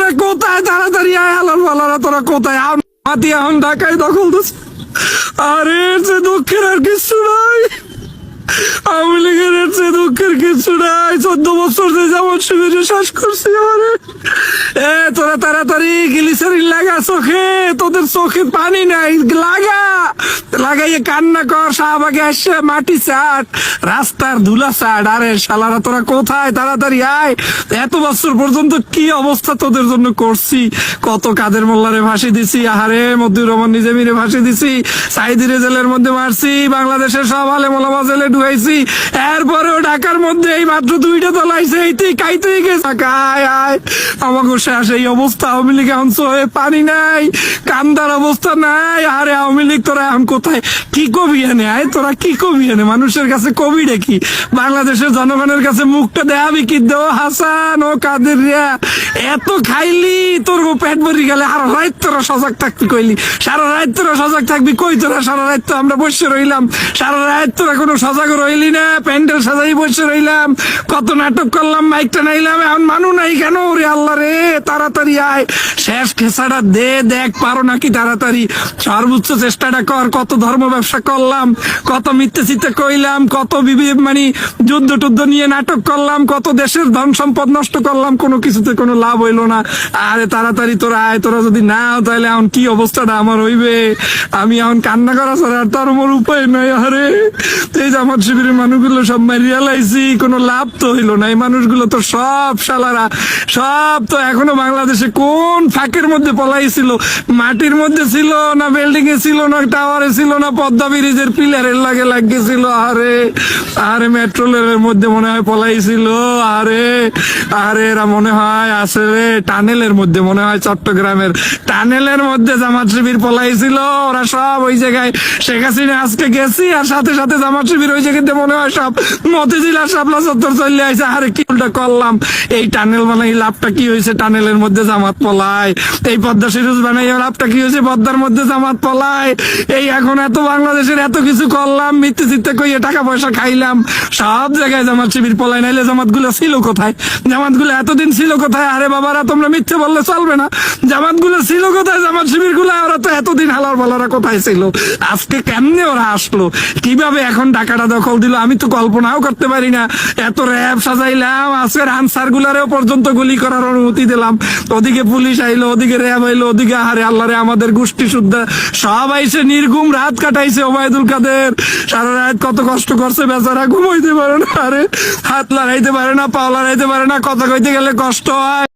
তোরা কোথায়? তাড়াতাড়ি আয়, আলার বালারা তোরা কোথায়? হাতি এখন ঢাকায় দখল দিচ্ছে। আরে সে দুঃখের আর কিছু নাই, আওয়ামী লীগের চেয়ে দুঃখের কিছু নাই। 14 বছর যে জামাত শিবিরে শ্বাস করছি আমারে। তোরা তাড়াতাড়ি গ্লিসারিন লাগা চোখে, তোদের চোখে পানি নাই, লাগাইয়ে কান্না কর। শাহবাগে আসছে মাটি চাট, রাস্তার ধুলা চাট। আরে শালারা তোরা কোথায়? তাড়াতাড়ি আয়। এত বছর পর্যন্ত কি অবস্থা তোদের জন্য করছি, কত কাদের মোল্লারে ফাঁসি দিছি, আহারে মতিউর রহমান নিজামীরে ফাঁসি দিছি, সাইদিরে জেলের মধ্যে মারছি, বাংলাদেশের সব আলেম ওলামা জেলে ঢুকাইছি। এরপরেও ঢাকার মধ্যে এই মাত্র 2টা দলাইছে, এইতেই কাইতেই গেছে। আয় আয়, আমাকে শেষ এই অবস্থা। আওয়ামী লীগ এখন হয়ে পানি নাই, কান্দার অবস্থা নাই। আরে আওয়ামী লীগ তোরা এখন কোথায়? কি কবি এনে? আয় তোরা কি কবি এনে? মানুষের কাছে কবি ডেকি, বাংলাদেশের জনগণের কাছে মুখটা দেখাবি কি? দেও হাসান ও কাদের রিয়া, এত খাইলি তোর পেট ভরি গেলে আর রাত তোরা সজাগ থাকবি কইলি? সারা রাত তোরা সজাগ থাকবি কই? তোরা সারা রাত তো আমরা বসে রইলাম, সারা রাত তোরা কোনো সজাগ রইলি না, প্যান্ডেল সাজাই বসে রইলাম, কত নাটক করলাম, মাইকটা নাইলাম, এখন মানু নাই কেন? রে আল্লাহ রে, তাড়াতাড়ি আয়, শেষ খেসাটা দে, দেখ পারো নাকি তাড়াতাড়ি, সর্বোচ্চ চেষ্টাটা কর। কত ধর্ম ব্যবসা করলাম, কত মিথ্যে চিত্তে কইলাম, কত মানে যুদ্ধ টুদ্ধ নিয়ে নাটক করলাম, কত দেশের ধন সম্পদ নষ্ট করলাম, কোনো কিছুতে কোনো লাভ হইলো না। আরে তাড়াতাড়ি তোরা আয়, তোরা যদি না তাহলে এখন কি অবস্থাটা আমার হইবে? আমি এখন কান্না করা ছাড়া আর তার আমার উপায় নাই। আরে এই জামাত শিবিরের মানুষগুলো সব মারিয়া লাইছি, কোনো লাভ তো হইলো না। এই মানুষগুলো তো সব শালারা, সব তো এখনো বাংলাদেশে কোন ফাঁকের মধ্যে পলাইছিল? মাটির মধ্যে ছিল না, বিল্ডিং এ ছিল না, টাওয়ারে ছিল না, পদ্মা ব্রিজের পিলারের লাগিয়েছিল? আরে আরে মেট্রো রেলের মধ্যে মনে হয় পলাইছিল। আরে আরে এরা মনে হয় আসলে টানেলের মধ্যে, মনে হয় চট্টগ্রামের টানেলের মধ্যে জামাত শিবির পলাইছিল। ওরা সব ওই জায়গায় শেখ হাসিনা আজকে গেছি, আর সাথে সাথে জামাত শিবির ওই জায়গাতে মনে হয় সব মতিঝিল আর শাপলা চত্বর চলে আসে। আরে কি উল্টা করলাম? এই টানেল বানাই লাভটা কি হয়েছে? টানেলের মধ্যে জামাত পলায়। এই পদ্মা সিরিজ বানাই লাভটা কি হয়েছে? পদ্মার মধ্যে জামাত পলায়। এই এখন এত বাংলাদেশের এত কিছু করলাম, মিথ্যে চিত্তে কইয়ে টাকা পয়সা খাইলাম, সব জায়গায় জামাত শিবির পলায়। নাইলে জামাত গুলো ছিল কোথায়? জামাত গুলো এতদিন ছিল কোথায়? আরে বাবারা, তোমরা মিথ্যে বললে চলবে না। জামাত গুলো ছিল কোথায়? জামাত শিবির গুলো ওরা তো এতদিন হালার বালারা কোথায় ছিল? আজকে কেমনে ওরা আসলো? কিভাবে এখন ঢাকাটা দখল দিল? আমি তো কল্পনাও করতে পারি না। এত র্যাব সাজাইলাম, আজকের আনসার গুলারেও পর্যন্ত গুলি করার অনুমতি দিলাম। ওদিকে পুলিশ আইলো, ওদিকে র্যাব আইলো, ওদিকে আরে আল্লাহ রে, আমাদের গোষ্ঠী শুদ্ধা সব আইসে, নির্ঘুম রাত কাটাইছে। ওবায়দুল কাদের সারা রাত কত কষ্ট করছে বেচারা, ঘুমাইতে পারে না, আরে হাত লড়াইতে পারে না, পা লড়াইতে পারে না, কথা কইতে গেলে কষ্ট হয়।